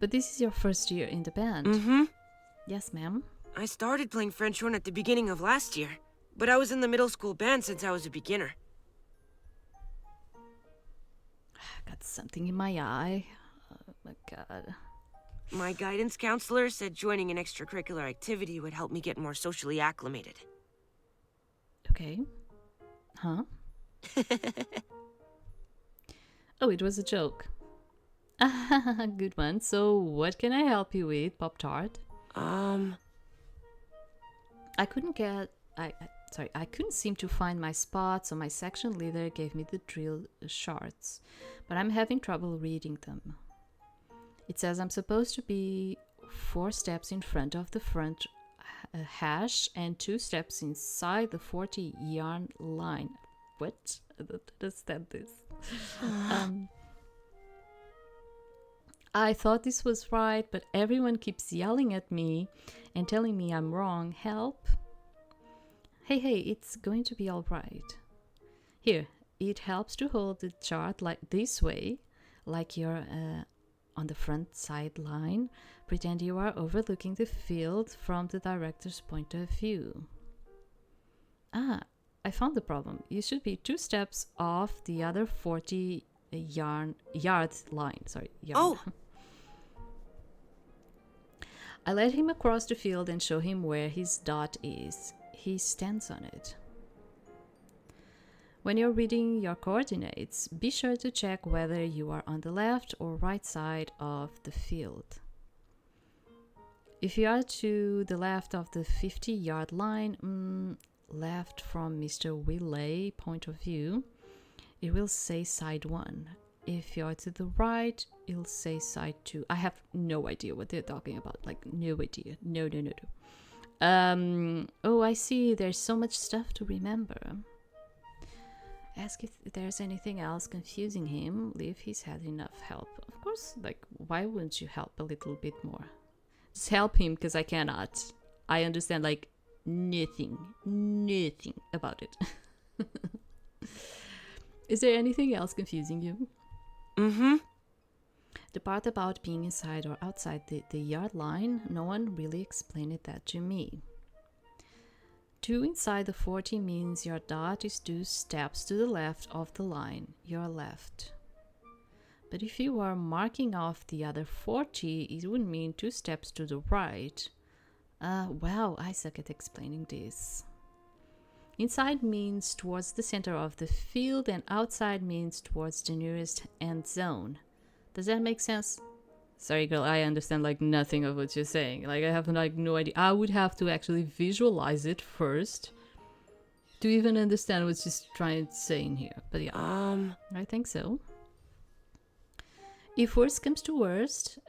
But this is your first year in the band. Mm-hmm. Yes, ma'am. I started playing French horn at the beginning of last year, but I was in the middle school band since I was a beginner. Got something in my eye. Oh my God. My guidance counselor said joining an extracurricular activity would help me get more socially acclimated. Okay. Huh? Oh, it was a joke. Good one. So, what can I help you with, Pop-Tart? I couldn't get... I couldn't seem to find my spot, so my section leader gave me the drill charts. But I'm having trouble reading them. It says I'm supposed to be 4 steps in front of the front hash and 2 steps inside the 40 yarn line. What? I don't understand this. I thought this was right, but everyone keeps yelling at me and telling me I'm wrong. Help. Hey, it's going to be all right. Here, it helps to hold the chart like this way, like you're on the front side line. Pretend you are overlooking the field from the director's point of view. Ah, I found the problem. You should be 2 steps off the other 40 yard line. Sorry, yarn. Oh! I led him across the field and show him where his dot is. He stands on it. When you're reading your coordinates, be sure to check whether you are on the left or right side of the field. If you are to the left of the 50-yard line, left from Mr. Wiley point of view, it will say side 1. If you're to the right, it'll say side 2. I have no idea what they're talking about. Like, no idea. No. Oh, I see. There's so much stuff to remember. Ask if there's anything else confusing him. If he's had enough help. Of course, like, why wouldn't you help a little bit more? Just help him, because I cannot. I understand, like, nothing about it. Is there anything else confusing you? The part about being inside or outside the yard line, no one really explained that to me. 2 inside the 40 means your dot is 2 steps to the left of the line, your left. But if you are marking off the other 40, it would mean 2 steps to the right. Wow, I suck at explaining this. Inside means towards the center of the field and outside means towards the nearest end zone. Does that make sense? Sorry girl, I understand like nothing of what you're saying. Like I have like no idea. I would have to actually visualize it first to even understand what she's trying to say in here. But yeah, I think so. If worst comes to worst,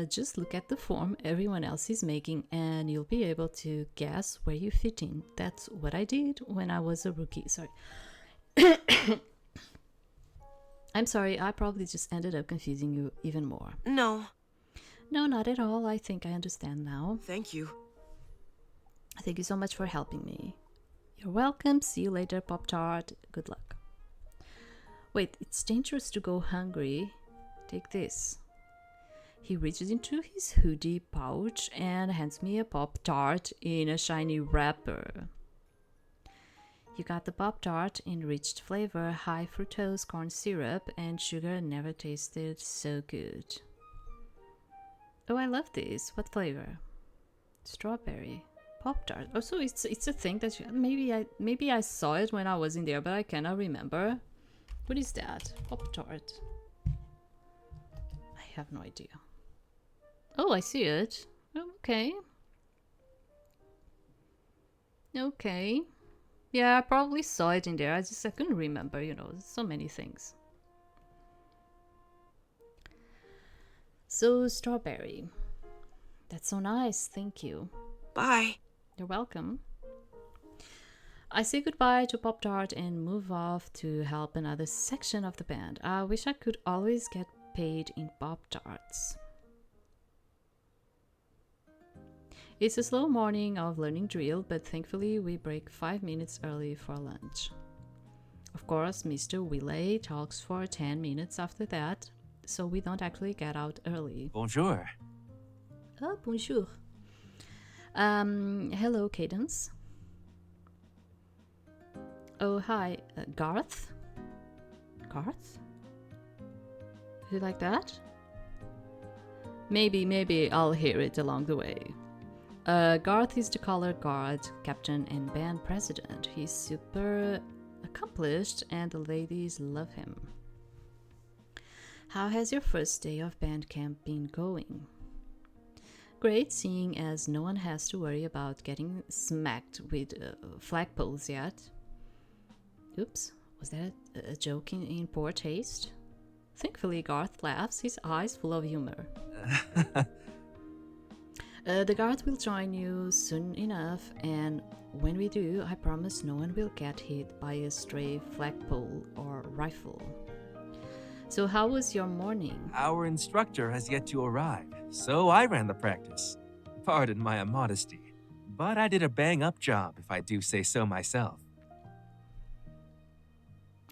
just look at the form everyone else is making and you'll be able to guess where you fit in. That's what I did when I was a rookie. Sorry. I'm sorry, I probably just ended up confusing you even more. No. No, not at all. I think I understand now. Thank you. Thank you so much for helping me. You're welcome. See you later, Pop-Tart. Good luck. Wait, it's dangerous to go hungry. Take this. He reaches into his hoodie pouch and hands me a Pop-Tart in a shiny wrapper. You got the Pop-Tart, enriched flavor, high fructose corn syrup, and sugar never tasted so good. Oh, I love this. What flavor? Strawberry. Pop-Tart. Oh, so it's a thing that maybe I saw it when I was in there, but I cannot remember. What is that? Pop-Tart. I have no idea. Oh, I see it. Oh, okay. Okay. Yeah, I probably saw it in there. I couldn't remember, you know, there's so many things. So, strawberry. That's so nice, thank you. Bye. You're welcome. I say goodbye to Pop-Tart and move off to help another section of the band. I wish I could always get paid in Pop-Tarts. It's a slow morning of learning drill, but thankfully we break 5 minutes early for lunch. Of course, Mr. Wiley talks for 10 minutes after that, so we don't actually get out early. Bonjour. Oh, bonjour. Hello, Cadence. Oh, hi, Garth? Garth? You like that? Maybe I'll hear it along the way. Garth is the color guard, captain, and band president. He's super accomplished, and the ladies love him. How has your first day of band camp been going? Great, seeing as no one has to worry about getting smacked with flagpoles yet. Oops, was that a joke in poor taste? Thankfully, Garth laughs, his eyes full of humor. The guard will join you soon enough, and when we do, I promise no one will get hit by a stray flagpole or rifle. So how was your morning? Our instructor has yet to arrive, so I ran the practice. Pardon my immodesty, but I did a bang-up job if I do say so myself.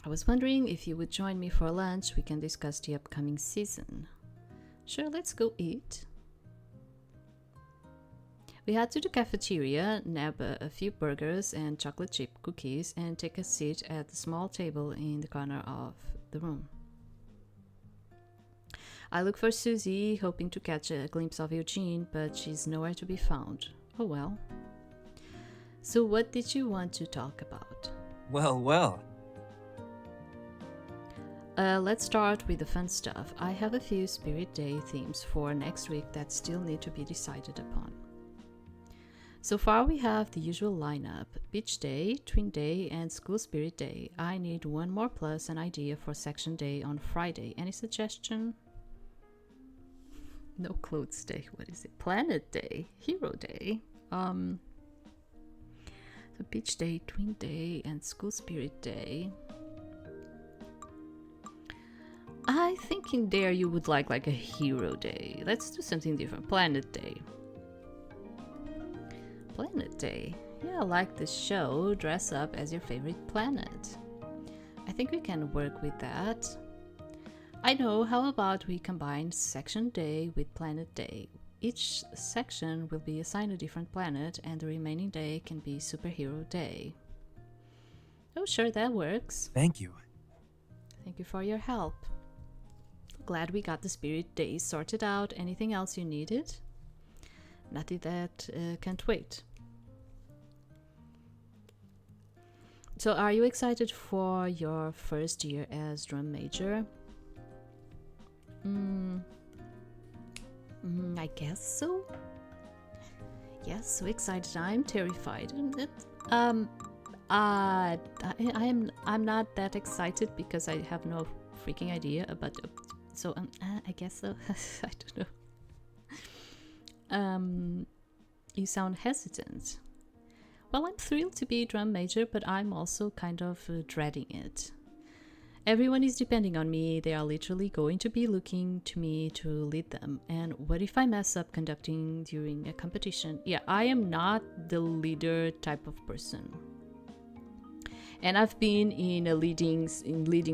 I was wondering if you would join me for lunch. We can discuss the upcoming season. Sure, let's go eat. We head to the cafeteria, nab a few burgers and chocolate chip cookies, and take a seat at the small table in the corner of the room. I look for Susie, hoping to catch a glimpse of Eugene, but she's nowhere to be found. Oh well. So what did you want to talk about? Well. Let's start with the fun stuff. I have a few Spirit Day themes for next week that still need to be decided upon. So far we have the usual lineup: Beach Day, Twin Day, and School Spirit Day. I need one more plus an idea for Section Day on Friday. Any suggestion? No Clothes Day. What is it? Planet Day, Hero Day. So Beach Day, Twin Day, and School Spirit Day. I think in there you would like a Hero Day. Let's do something different. Planet Day. Planet Day. Yeah, I like this show. Dress up as your favorite planet. I think we can work with that. I know, how about we combine Section Day with Planet Day? Each section will be assigned a different planet, and the remaining day can be Superhero Day. Oh, sure, that works. Thank you. Thank you for your help. Glad we got the Spirit Days sorted out. Anything else you needed? Nothing that can't wait. So, are you excited for your first year as drum major? I guess so. Yes, so excited. I'm terrified. I'm not that excited because I have no freaking idea about. So I guess so. I don't know. You sound hesitant. Well, I'm thrilled to be a drum major, but I'm also kind of dreading it. Everyone is depending on me. They are literally going to be looking to me to lead them. And what if I mess up conducting during a competition? Yeah, I am not the leader type of person. And I've been in leading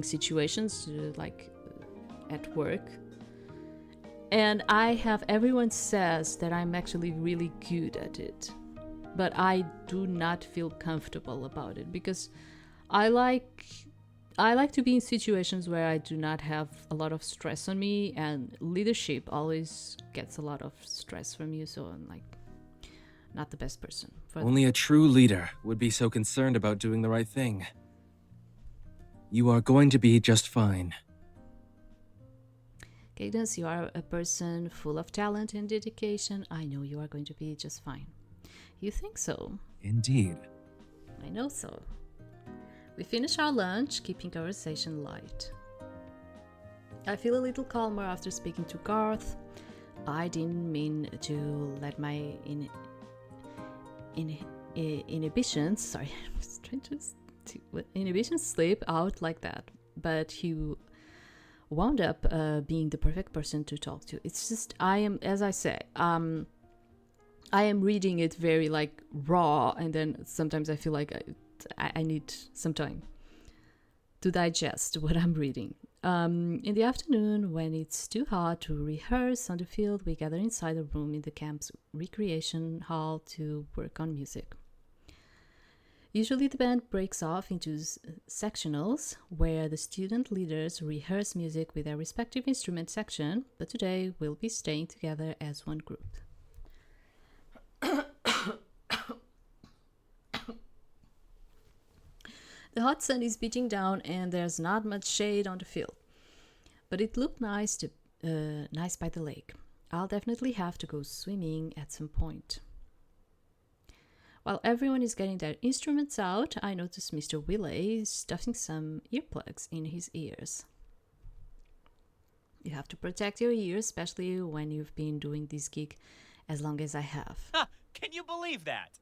situations like at work. And I have everyone says that I'm actually really good at it. But I do not feel comfortable about it because I like to be in situations where I do not have a lot of stress on me, and leadership always gets a lot of stress from you, so I'm like not the best person. Only a true leader would be so concerned about doing the right thing. You are going to be just fine. Cadence, you are a person full of talent and dedication. I know you are going to be just fine. You think so? Indeed. I know so. We finish our lunch, keeping conversation light. I feel a little calmer after speaking to Garth. I didn't mean to let my inhibitions, inhibitions slip out like that. But he wound up being the perfect person to talk to. It's just, I am, as I say, I am reading it very like raw, and then sometimes I feel like I need some time to digest what I'm reading. In the afternoon, when it's too hot to rehearse on the field, we gather inside a room in the camp's recreation hall to work on music. Usually the band breaks off into sectionals where the student leaders rehearse music with their respective instrument section, but today we'll be staying together as one group. The hot sun is beating down and there's not much shade on the field, but it looked nice by the lake. I'll definitely have to go swimming at some point. While everyone is getting their instruments out, I notice Mr. Wiley stuffing some earplugs in his ears. You have to protect your ears, especially when you've been doing this gig as long as I have. Ha! Can you believe that?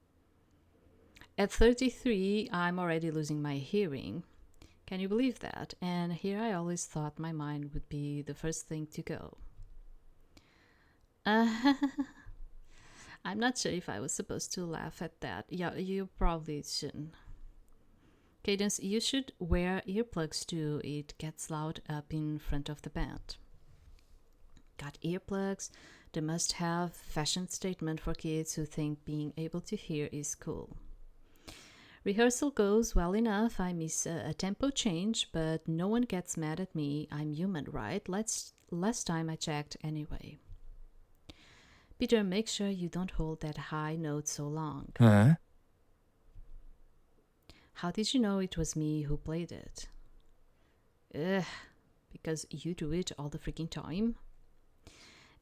At 33, I'm already losing my hearing. Can you believe that? And here I always thought my mind would be the first thing to go. I'm not sure if I was supposed to laugh at that. Yeah, you probably shouldn't. Cadence, you should wear earplugs too. It gets loud up in front of the band. Got earplugs? The must-have fashion statement for kids who think being able to hear is cool. Rehearsal goes well enough. I miss a tempo change, but no one gets mad at me. I'm human, right? Last time I checked anyway. Peter, make sure you don't hold that high note so long. Huh? How did you know it was me who played it? Ugh, because you do it all the freaking time.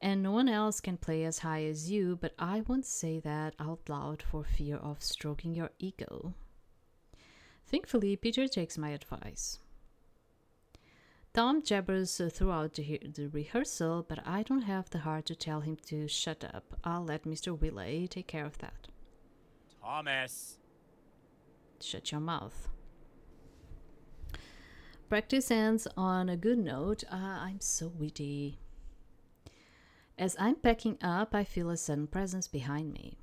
And no one else can play as high as you, but I won't say that out loud for fear of stroking your ego. Thankfully, Peter takes my advice. Tom jabbers throughout the rehearsal, but I don't have the heart to tell him to shut up. I'll let Mr. Wiley take care of that. Thomas. Shut your mouth. Practice ends on a good note. I'm so witty. As I'm packing up, I feel a sudden presence behind me.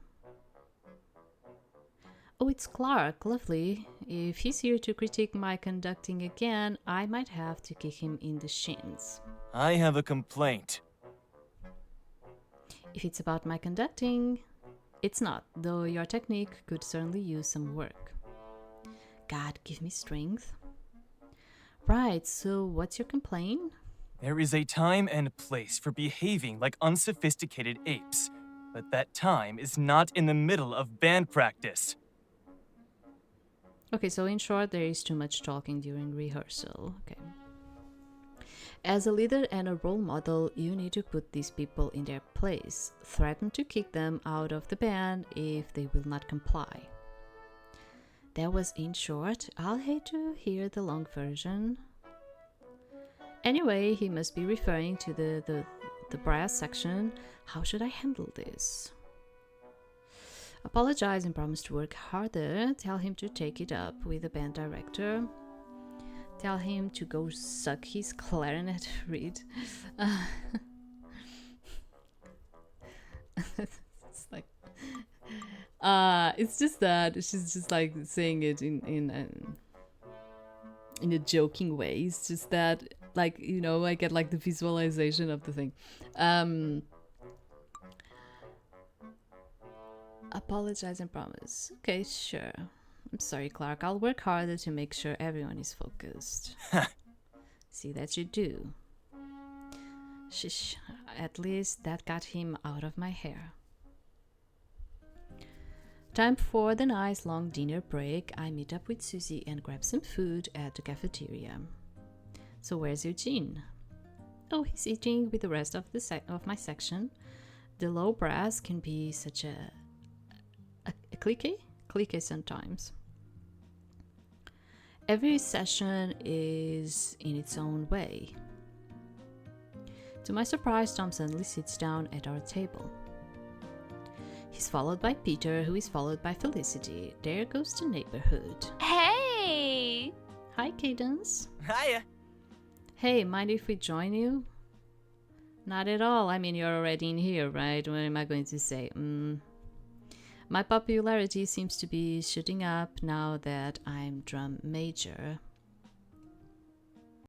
Oh, it's Clark. Lovely. If he's here to critique my conducting again, I might have to kick him in the shins. I have a complaint. If it's about my conducting, it's not, though your technique could certainly use some work. God, give me strength. Right, so what's your complaint? There is a time and place for behaving like unsophisticated apes, but that time is not in the middle of band practice. Okay, so in short, there is too much talking during rehearsal. Okay. As a leader and a role model, you need to put these people in their place. Threaten to kick them out of the band if they will not comply. That was in short. I'll hate to hear the long version. Anyway, he must be referring to the brass section. How should I handle this? Apologize and promise to work harder. Tell him to take it up with the band director. Tell him to go suck his clarinet reed. It's like, it's just that she's just like saying it in a joking way. It's just that, like, you know, I get like the visualization of the thing. Apologize and promise. Okay, sure. I'm sorry, Clark. I'll work harder to make sure everyone is focused. See that you do. Shish. At least that got him out of my hair. Time for the nice long dinner break. I meet up with Susie and grab some food at the cafeteria. So where's Eugene? Oh, he's eating with the rest of of my section. The low brass can be such a cliquey sometimes. Every session is in its own way. To my surprise, Tom suddenly sits down at our table. He's followed by Peter, who is followed by Felicity. There goes the neighborhood. Hey! Hi, Cadence. Hiya. Hey, mind if we join you? Not at all. I mean, you're already in here, right? What am I going to say? My popularity seems to be shooting up now that I'm drum major.